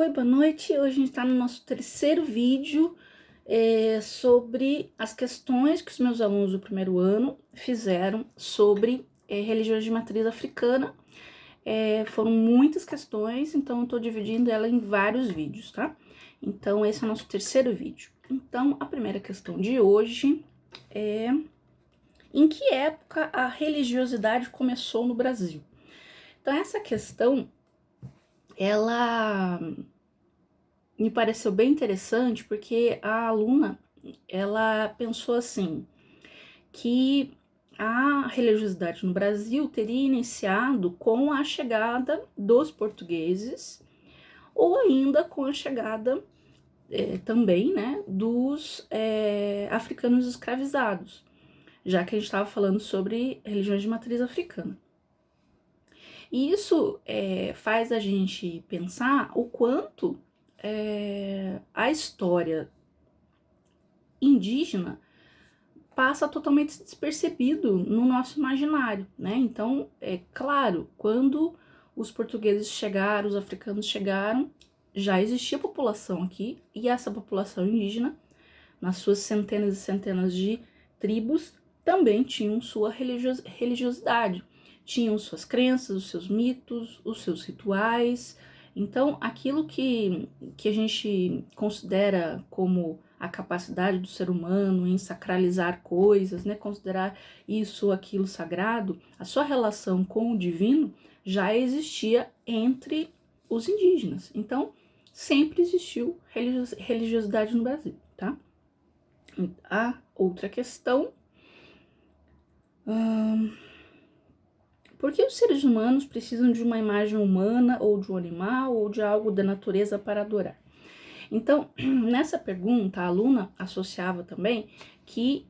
Oi, boa noite. Hoje a gente está no nosso terceiro vídeo sobre as questões que os meus alunos do primeiro ano fizeram sobre religiões de matriz africana. Foram muitas questões, então eu estou dividindo ela em vários vídeos, tá? Então esse é o nosso terceiro vídeo. Então a primeira questão de hoje é: em que época a religiosidade começou no Brasil? Então essa questão, ela me pareceu bem interessante porque a aluna, ela pensou assim, que a religiosidade no Brasil teria iniciado com a chegada dos portugueses ou ainda com a chegada também, né, dos africanos escravizados, já que a gente estava falando sobre religiões de matriz africana. E isso faz a gente pensar o quanto a história indígena passa totalmente despercebido no nosso imaginário, né? Então, é claro, quando os portugueses chegaram, os africanos chegaram, já existia população aqui, e essa população indígena, nas suas centenas e centenas de tribos, também tinham sua religiosidade, tinham suas crenças, os seus mitos, os seus rituais. Então, aquilo que a gente considera como a capacidade do ser humano em sacralizar coisas, né, considerar isso ou aquilo sagrado, a sua relação com o divino já existia entre os indígenas. Então, sempre existiu religiosidade no Brasil, tá? A outra questão: por que os seres humanos precisam de uma imagem humana ou de um animal ou de algo da natureza para adorar? Então, nessa pergunta, a aluna associava também que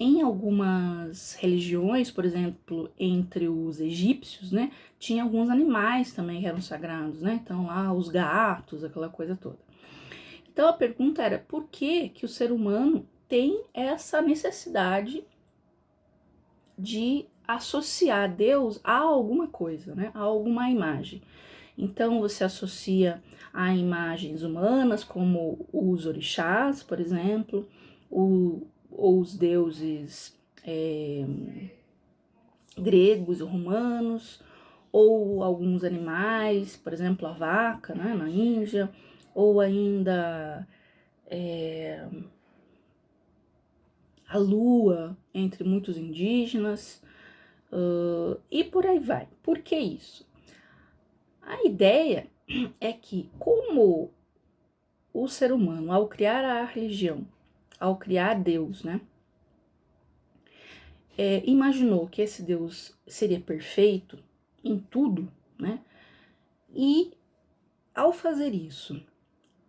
em algumas religiões, por exemplo, entre os egípcios, né, tinha alguns animais também que eram sagrados, né? Então lá os gatos, aquela coisa toda. Então a pergunta era: por que o ser humano tem essa necessidade de associar Deus a alguma coisa, né? A alguma imagem? Então você associa a imagens humanas, como os orixás, por exemplo, ou os deuses gregos ou romanos, ou alguns animais, por exemplo, a vaca, né, na Índia, ou ainda a lua, entre muitos indígenas, e por aí vai. Por que isso? A ideia é que, como o ser humano, ao criar a religião, ao criar Deus, né, imaginou que esse Deus seria perfeito em tudo, né, e ao fazer isso,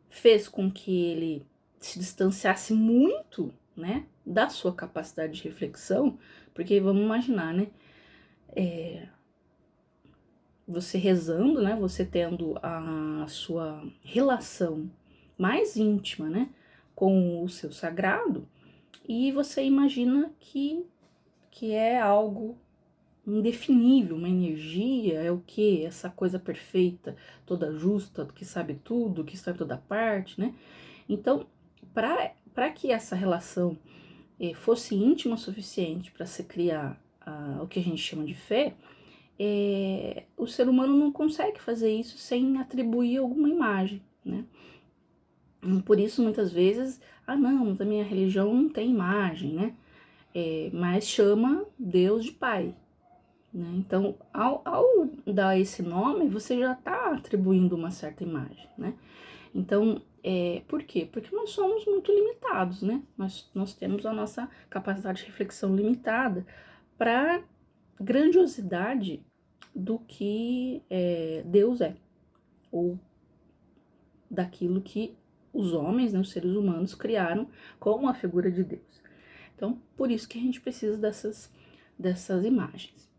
fez com que ele se distanciasse muito, né, da sua capacidade de reflexão, porque vamos imaginar, né, você rezando, né, você tendo a sua relação mais íntima, né, com o seu sagrado, e você imagina que é algo indefinível, uma energia, é o que? Essa coisa perfeita, toda justa, que sabe tudo, que está em toda parte, né? Então, para que essa relação fosse íntima o suficiente para se criar o que a gente chama de fé, o ser humano não consegue fazer isso sem atribuir alguma imagem, né? Por isso, muitas vezes, não, da minha religião não tem imagem, né? Mas chama Deus de Pai, né? Então, ao dar esse nome, você já está atribuindo uma certa imagem, né? Então, por quê? Porque nós somos muito limitados, né? Nós temos a nossa capacidade de reflexão limitada para grandiosidade do que Deus é, ou daquilo que os homens, né, os seres humanos, criaram como a figura de Deus. Então, por isso que a gente precisa dessas imagens.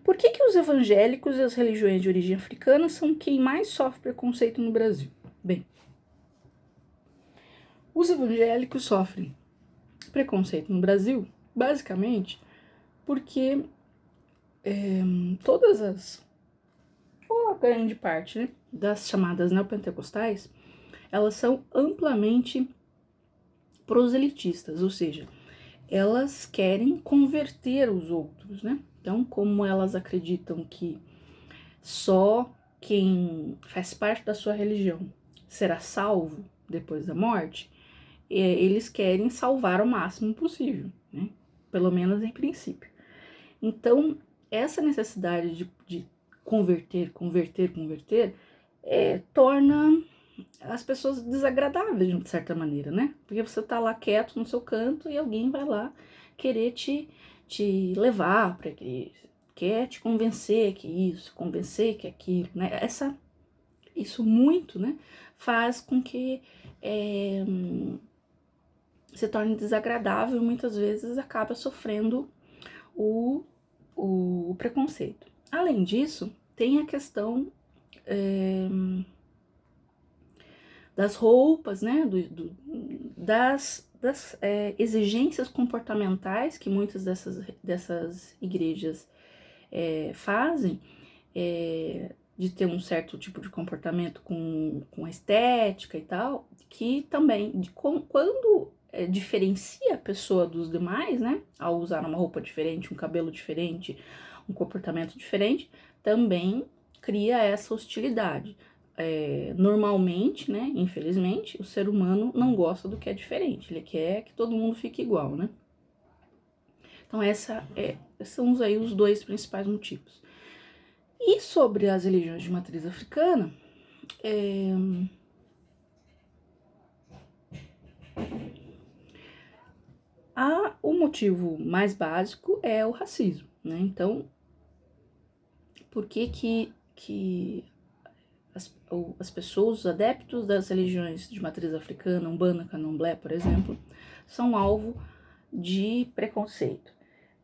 Por que os evangélicos e as religiões de origem africana são quem mais sofre preconceito no Brasil? Bem, os evangélicos sofrem preconceito no Brasil, basicamente, porque todas ou a grande parte, né, das chamadas neopentecostais, elas são amplamente proselitistas, ou seja, elas querem converter os outros, né? Então, como elas acreditam que só quem faz parte da sua religião será salvo depois da morte, eles querem salvar o máximo possível, né? Pelo menos em princípio. Então, essa necessidade de converter, torna as pessoas desagradáveis de certa maneira, né? Porque você tá lá quieto no seu canto e alguém vai lá querer te levar para a igreja, quer te convencer que isso, convencer que aquilo, né? Isso muito, né? Faz com que se torne desagradável e muitas vezes acaba sofrendo o preconceito. Além disso, tem a questão das roupas, né, das exigências comportamentais que muitas dessas igrejas fazem, de ter um certo tipo de comportamento com a estética e tal, que também, quando diferencia a pessoa dos demais, né, ao usar uma roupa diferente, um cabelo diferente, um comportamento diferente, também cria essa hostilidade. Normalmente, né, infelizmente, o ser humano não gosta do que é diferente, ele quer que todo mundo fique igual, né? Então, são aí os dois principais motivos. E sobre as religiões de matriz africana, o motivo mais básico é o racismo, né? Então, por que as pessoas, os adeptos das religiões de matriz africana, Umbanda, Candomblé, por exemplo, são alvo de preconceito?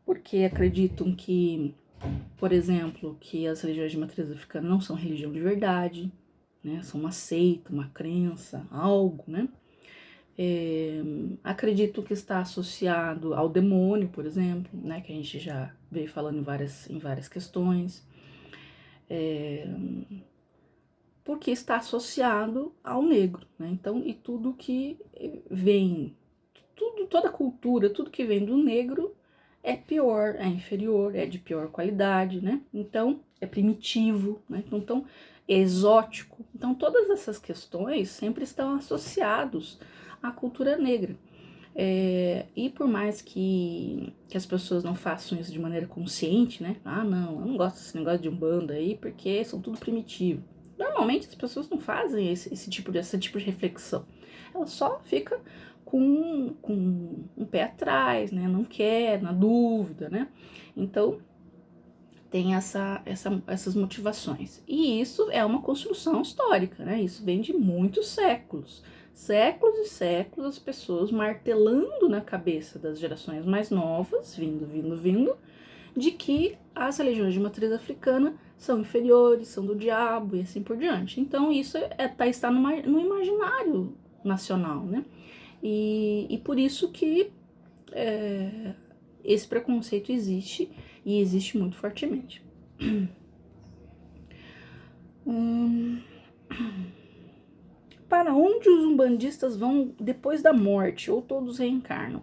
Porque acreditam que, por exemplo, que as religiões de matriz africana não são religião de verdade, né? São uma seita, uma crença, algo, né? Acredito que está associado ao demônio, por exemplo, né? Que a gente já veio falando em várias questões. Porque está associado ao negro, né? Então, e tudo que vem, toda cultura, tudo que vem do negro é pior, é inferior, é de pior qualidade, né? Então, é primitivo, né? Então, é exótico. Então, todas essas questões sempre estão associados à cultura negra. E por mais que as pessoas não façam isso de maneira consciente, né? Ah, não, eu não gosto desse negócio de umbanda aí, porque são tudo primitivo. Normalmente as pessoas não fazem esse tipo de reflexão. Ela só fica com um pé atrás, né? Não quer, na dúvida, né? Então, tem essas motivações. E isso é uma construção histórica, né? Isso vem de muitos séculos. Séculos e séculos, as pessoas martelando na cabeça das gerações mais novas, vindo, de que as religiões de matriz africana são inferiores, são do diabo e assim por diante. Então isso está no imaginário nacional, né? E por isso que esse preconceito existe e existe muito fortemente. Para onde os umbandistas vão depois da morte ou todos reencarnam?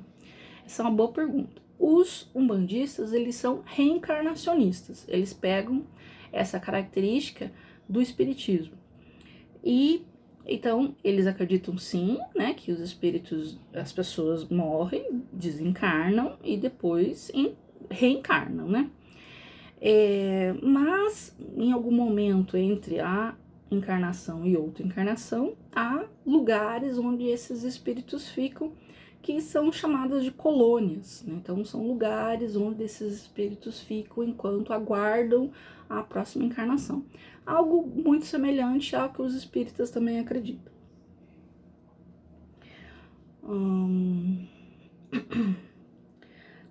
Essa é uma boa pergunta. Os umbandistas, eles são reencarnacionistas. Eles pegam essa característica do espiritismo. E então eles acreditam sim, né, que os espíritos, as pessoas morrem, desencarnam e depois reencarnam, né? Mas em algum momento entre a encarnação e outra encarnação, há lugares onde esses espíritos ficam, que são chamadas de colônias, né? Então são lugares onde esses espíritos ficam enquanto aguardam a próxima encarnação. Algo muito semelhante ao que os espíritas também acreditam.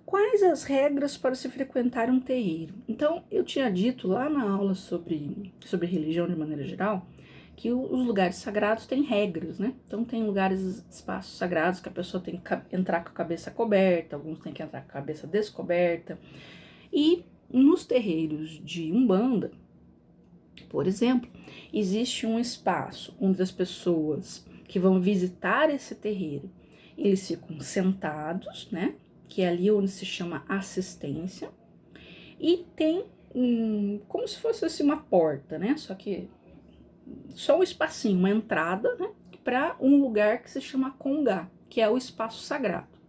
Quais as regras para se frequentar um terreiro? Então, eu tinha dito lá na aula sobre religião de maneira geral, que os lugares sagrados têm regras, né? Então, tem lugares, espaços sagrados que a pessoa tem que entrar com a cabeça coberta, alguns têm que entrar com a cabeça descoberta. E nos terreiros de Umbanda, por exemplo, existe um espaço onde as pessoas que vão visitar esse terreiro, eles ficam sentados, né? Que é ali onde se chama assistência, e tem como se fosse assim, uma porta, né? Só um espacinho, uma entrada, né? Para um lugar que se chama congá, que é o espaço sagrado.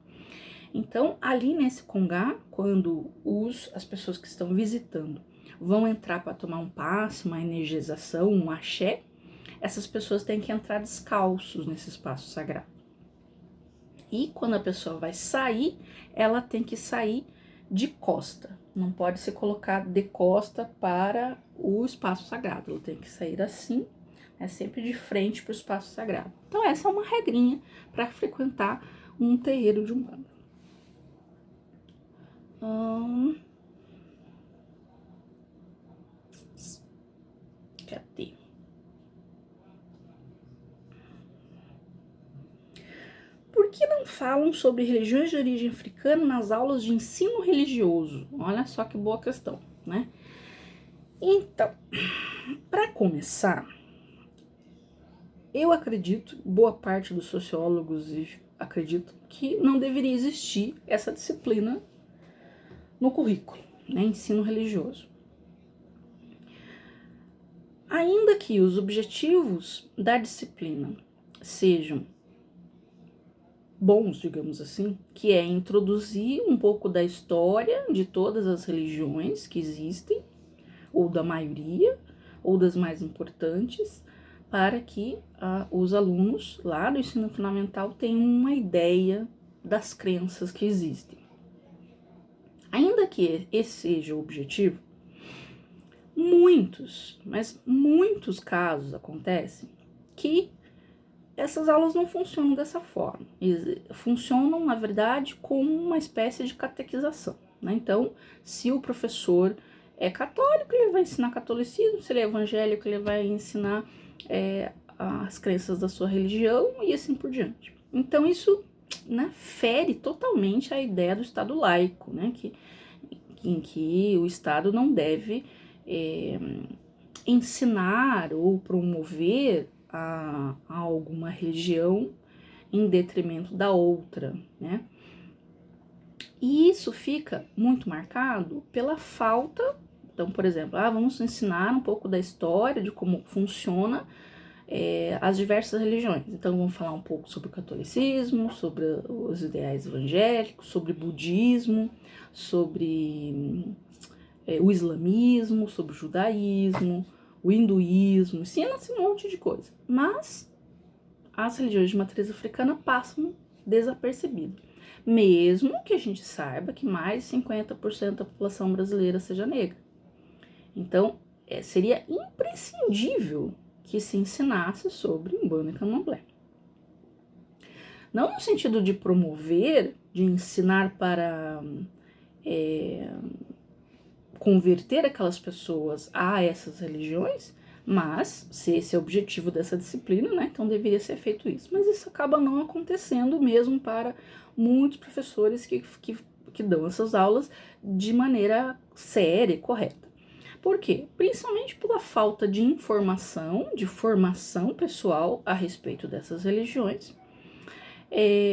Então, ali nesse congá, quando as pessoas que estão visitando vão entrar para tomar um passe, uma energização, um axé, essas pessoas têm que entrar descalços nesse espaço sagrado. E quando a pessoa vai sair, ela tem que sair de costa. Não pode se colocar de costa para o espaço sagrado. Ela tem que sair assim, sempre de frente para o espaço sagrado. Então essa é uma regrinha para frequentar um terreiro de Umbanda. Cadê? Por que não falam sobre religiões de origem africana nas aulas de ensino religioso? Olha só que boa questão, né? Então, para começar, eu acredito, boa parte dos sociólogos acreditam que não deveria existir essa disciplina no currículo, né? Ensino religioso. Ainda que os objetivos da disciplina sejam bons, digamos assim, que é introduzir um pouco da história de todas as religiões que existem, ou da maioria, ou das mais importantes, para que os alunos lá do ensino fundamental tenham uma ideia das crenças que existem. Ainda que esse seja o objetivo, muitos casos acontecem que essas aulas não funcionam dessa forma. Funcionam, na verdade, como uma espécie de catequização, né? Então, se o professor é católico, ele vai ensinar catolicismo, se ele é evangélico, ele vai ensinar as crenças da sua religião e assim por diante. Então, isso, né, fere totalmente a ideia do Estado laico, né? Em que o Estado não deve ensinar ou promover a alguma religião em detrimento da outra, né? E isso fica muito marcado pela falta. Então, por exemplo, vamos ensinar um pouco da história, de como funciona as diversas religiões. Então, vamos falar um pouco sobre o catolicismo, sobre os ideais evangélicos, sobre o budismo, sobre o islamismo, sobre o judaísmo, o hinduísmo, ensina-se um monte de coisa. Mas as religiões de matriz africana passam desapercebidas, mesmo que a gente saiba que mais de 50% da população brasileira seja negra. Então, seria imprescindível que se ensinasse sobre Umbanda e Candomblé. Não no sentido de promover, de ensinar para converter aquelas pessoas a essas religiões, mas se esse é o objetivo dessa disciplina, né, então deveria ser feito isso. Mas isso acaba não acontecendo mesmo para muitos professores que dão essas aulas de maneira séria e correta. Por quê? Principalmente pela falta de informação, de formação pessoal a respeito dessas religiões.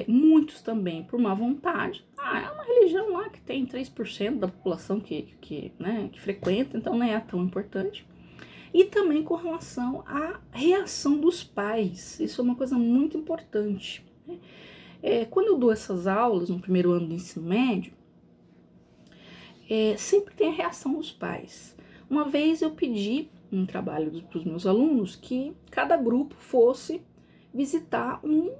Muitos também por má vontade. É uma religião lá que tem 3% da população que frequenta, então não é tão importante. E também com relação à reação dos pais. Isso é uma coisa muito importante, né? Quando eu dou essas aulas no primeiro ano do ensino médio, sempre tem a reação dos pais. Uma vez eu pedi um trabalho para os meus alunos que cada grupo fosse visitar um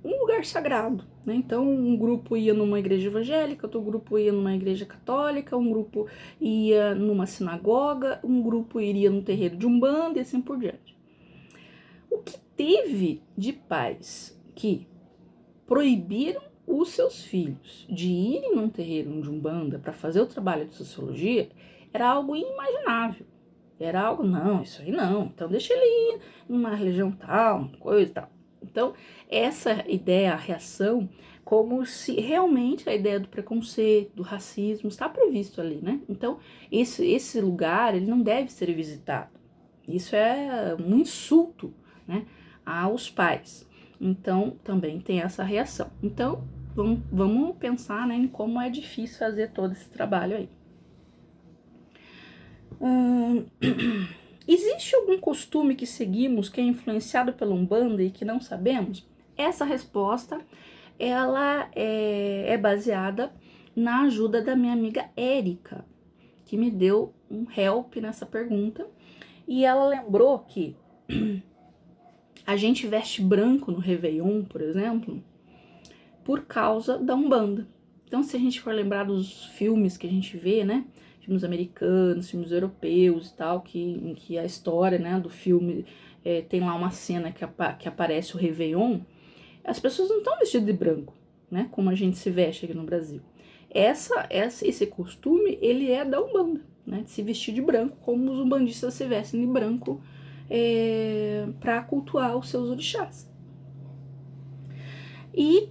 lugar sagrado, né? Então, um grupo ia numa igreja evangélica, outro grupo ia numa igreja católica, um grupo ia numa sinagoga, um grupo iria no terreiro de Umbanda e assim por diante. O que teve de pais que proibiram os seus filhos de irem num terreiro de Umbanda para fazer o trabalho de sociologia era algo inimaginável. Era algo, não, isso aí não, então deixa ele ir numa religião tal, coisa e tal. Então, essa ideia, a reação como se realmente a ideia do preconceito, do racismo está previsto ali, né? Então, esse lugar, ele não deve ser visitado. Isso é um insulto, né, aos pais. Então, também tem essa reação. Então, vamos pensar, né, em como é difícil fazer todo esse trabalho aí. Existe algum costume que seguimos que é influenciado pela Umbanda e que não sabemos? Essa resposta, ela é baseada na ajuda da minha amiga Érica, que me deu um help nessa pergunta. E ela lembrou que a gente veste branco no Réveillon, por exemplo, por causa da Umbanda. Então, se a gente for lembrar dos filmes que a gente vê, né, filmes americanos, filmes europeus e tal, em que a história, né, do filme tem lá uma cena que aparece o Réveillon, as pessoas não estão vestidas de branco, né, como a gente se veste aqui no Brasil. Esse costume, ele é da Umbanda, né, de se vestir de branco, como os umbandistas se vestem de branco para cultuar os seus orixás. E,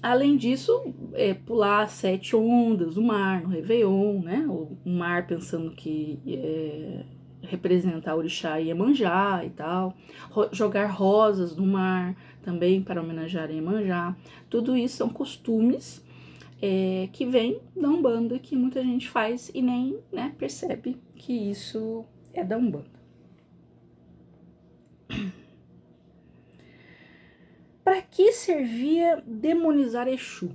além disso, pular 7 ondas do mar no Réveillon, né? O mar pensando que representar orixá e Iemanjá e tal. Jogar rosas no mar também para homenagear Iemanjá. Tudo isso são costumes que vêm da Umbanda, que muita gente faz e nem, né, percebe que isso é da Umbanda. Para que servia demonizar Exu?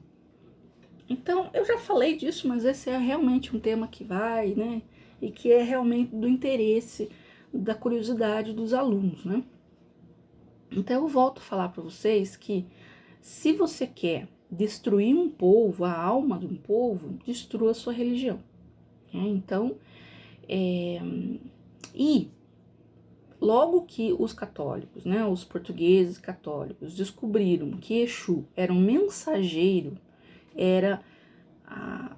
Então, eu já falei disso, mas esse é realmente um tema que vai, né? E que é realmente do interesse, da curiosidade dos alunos, né? Então, eu volto a falar para vocês que se você quer destruir um povo, a alma de um povo, destrua a sua religião. Né? Então, e logo que os católicos, né, os portugueses católicos, descobriram que Exu era um mensageiro, era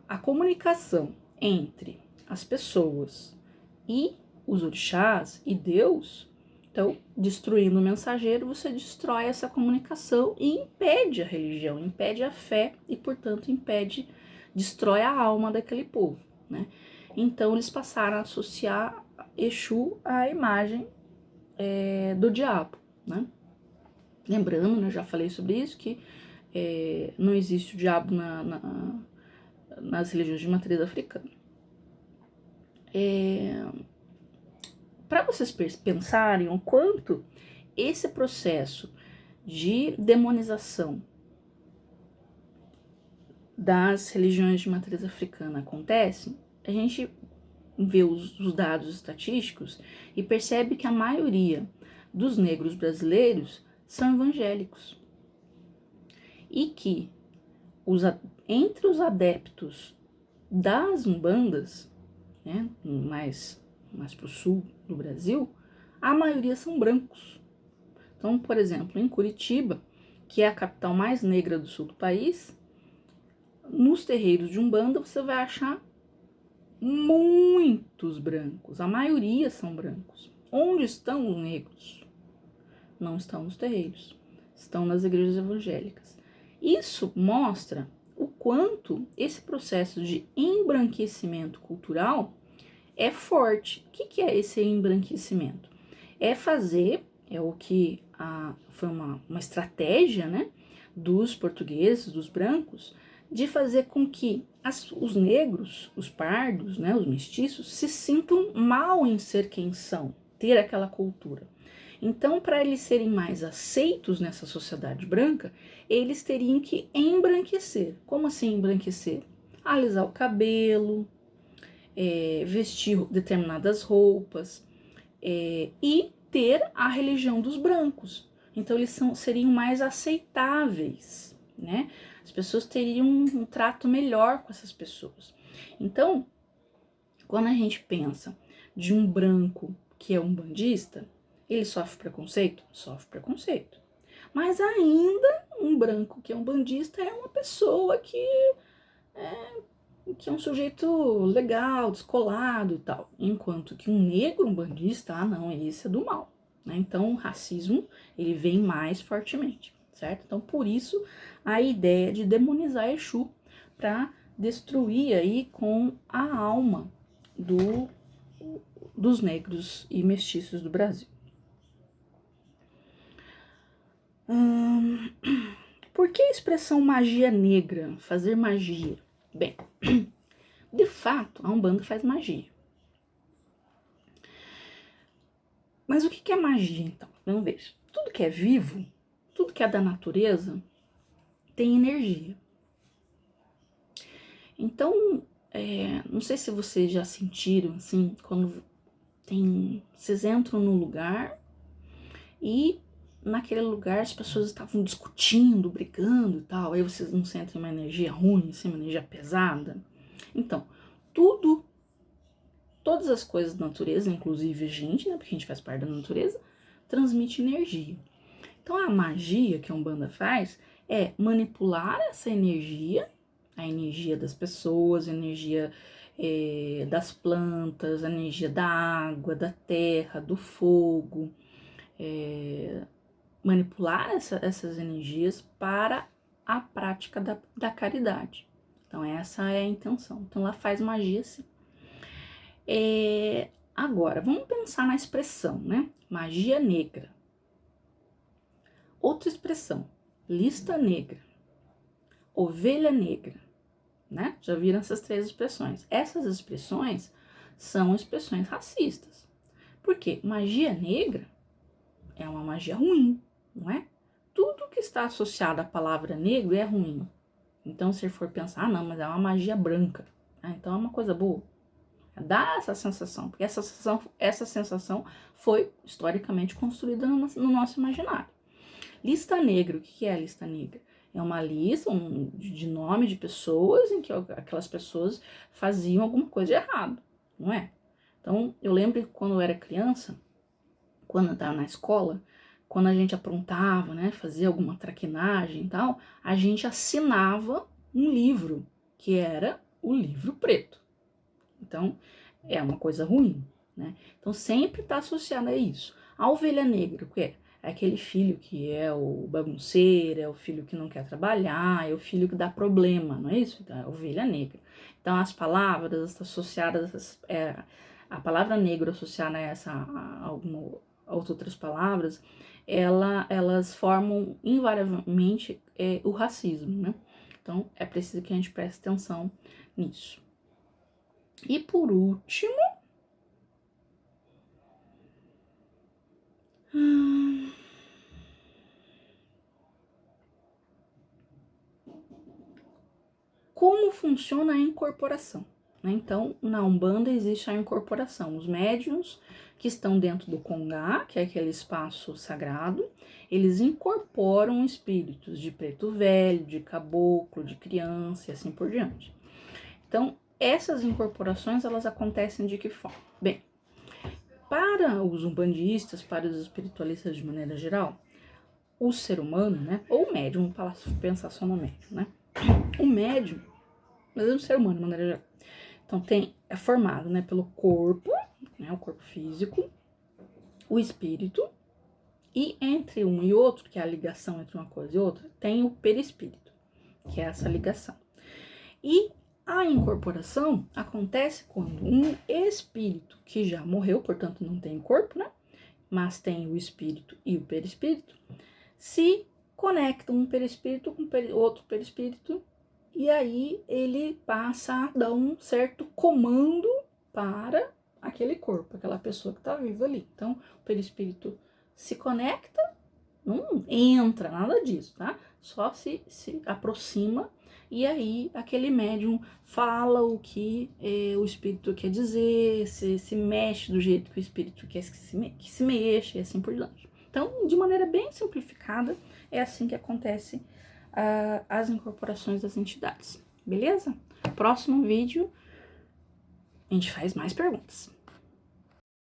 a comunicação entre as pessoas e os orixás e Deus, então, destruindo o mensageiro, você destrói essa comunicação e impede a religião, impede a fé e, portanto, destrói a alma daquele povo, né? Então, eles passaram a associar Exu à imagem do diabo, né? Lembrando, né, eu já falei sobre isso, que não existe o diabo nas religiões de matriz africana. Para vocês pensarem o quanto esse processo de demonização das religiões de matriz africana acontece, a gente vê os dados estatísticos e percebe que a maioria dos negros brasileiros são evangélicos. E que entre os adeptos das umbandas, né, mais para o sul do Brasil, a maioria são brancos. Então, por exemplo, em Curitiba, que é a capital mais negra do sul do país, nos terreiros de umbanda você vai achar muitos brancos, a maioria são brancos. Onde estão os negros? Não estão nos terreiros, estão nas igrejas evangélicas. Isso mostra o quanto esse processo de embranquecimento cultural é forte. O que é esse embranquecimento? É o que foi uma estratégia, né, dos portugueses, dos brancos, de fazer com que os negros, os pardos, né, os mestiços, se sintam mal em ser quem são, ter aquela cultura. Então, para eles serem mais aceitos nessa sociedade branca, eles teriam que embranquecer. Como assim embranquecer? Alisar o cabelo, vestir determinadas roupas e ter a religião dos brancos. Então, eles seriam mais aceitáveis, né? As pessoas teriam um trato melhor com essas pessoas. Então, quando a gente pensa de um branco que é umbandista, ele sofre preconceito? Sofre preconceito. Mas ainda um branco que é umbandista é uma pessoa que é um sujeito legal, descolado e tal. Enquanto que um negro umbandista, não, esse é do mal. Né? Então o racismo, ele vem mais fortemente. certo? Então, por isso, a ideia de demonizar Exu para destruir aí com a alma dos negros e mestiços do Brasil. Por que a expressão magia negra, fazer magia? Bem, de fato, a Umbanda faz magia. Mas o que é magia, então? Vamos ver. Tudo que é vivo, tudo que é da natureza, tem energia. Então, não sei se vocês já sentiram, assim, quando vocês entram num lugar e naquele lugar as pessoas estavam discutindo, brigando e tal, aí vocês não sentem uma energia ruim, assim, uma energia pesada. Então, todas as coisas da natureza, inclusive a gente, né, porque a gente faz parte da natureza, transmite energia. Então, a magia que a Umbanda faz é manipular essa energia, a energia das pessoas, a energia das plantas, a energia da água, da terra, do fogo, manipular essas energias para a prática da caridade. Então, essa é a intenção. Então, ela faz magia, sim. Agora, vamos pensar na expressão, né? Magia negra. Outra expressão, lista negra, ovelha negra, né? Já viram essas três expressões. Essas expressões são expressões racistas. Por quê? Magia negra é uma magia ruim, não é? Tudo que está associado à palavra negro é ruim. Então, se for pensar, não, mas é uma magia branca, então é uma coisa boa. Dá essa sensação, porque essa sensação foi historicamente construída no nosso imaginário. Lista negra, o que é a lista negra? É uma lista de nome de pessoas em que aquelas pessoas faziam alguma coisa de errado, não é? Então, eu lembro que quando eu era criança, quando eu estava na escola, quando a gente aprontava, né, fazia alguma traquinagem e tal, a gente assinava um livro, que era o livro preto. Então, é uma coisa ruim, né? Então, sempre está associado a isso. A ovelha negra, o que é? É aquele filho que é o bagunceiro, é o filho que não quer trabalhar, é o filho que dá problema, não é isso? Então, é a ovelha negra. Então, as palavras associadas, a palavra negro associada a outras palavras, elas formam invariavelmente o racismo, né? Então, é preciso que a gente preste atenção nisso. E por último, como funciona a incorporação? Então, na Umbanda existe a incorporação. Os médiuns que estão dentro do Congá, que é aquele espaço sagrado, eles incorporam espíritos de preto velho, de caboclo, de criança e assim por diante. Então, essas incorporações, elas acontecem de que forma? Bem, para os umbandistas, para os espiritualistas de maneira geral, o ser humano, né, ou o médium, para pensar só no médium, né, o médium, mas é um ser humano de maneira geral. Então, é formado, né, pelo corpo, né, o corpo físico, o espírito, e entre um e outro, que é a ligação entre uma coisa e outra, tem o perispírito, que é essa ligação. E a incorporação acontece quando um espírito que já morreu, portanto não tem corpo, né? Mas tem o espírito e o perispírito, se conectam um perispírito com outro perispírito, e aí ele passa a dar um certo comando para aquele corpo, aquela pessoa que está viva ali. Então, o perispírito se conecta, não entra, nada disso, tá? Só se aproxima, e aí aquele médium fala o que o espírito quer dizer, se mexe do jeito que o espírito quer que se mexa, e assim por diante. Então, de maneira bem simplificada, é assim que acontece as incorporações das entidades, beleza? Próximo vídeo, a gente faz mais perguntas.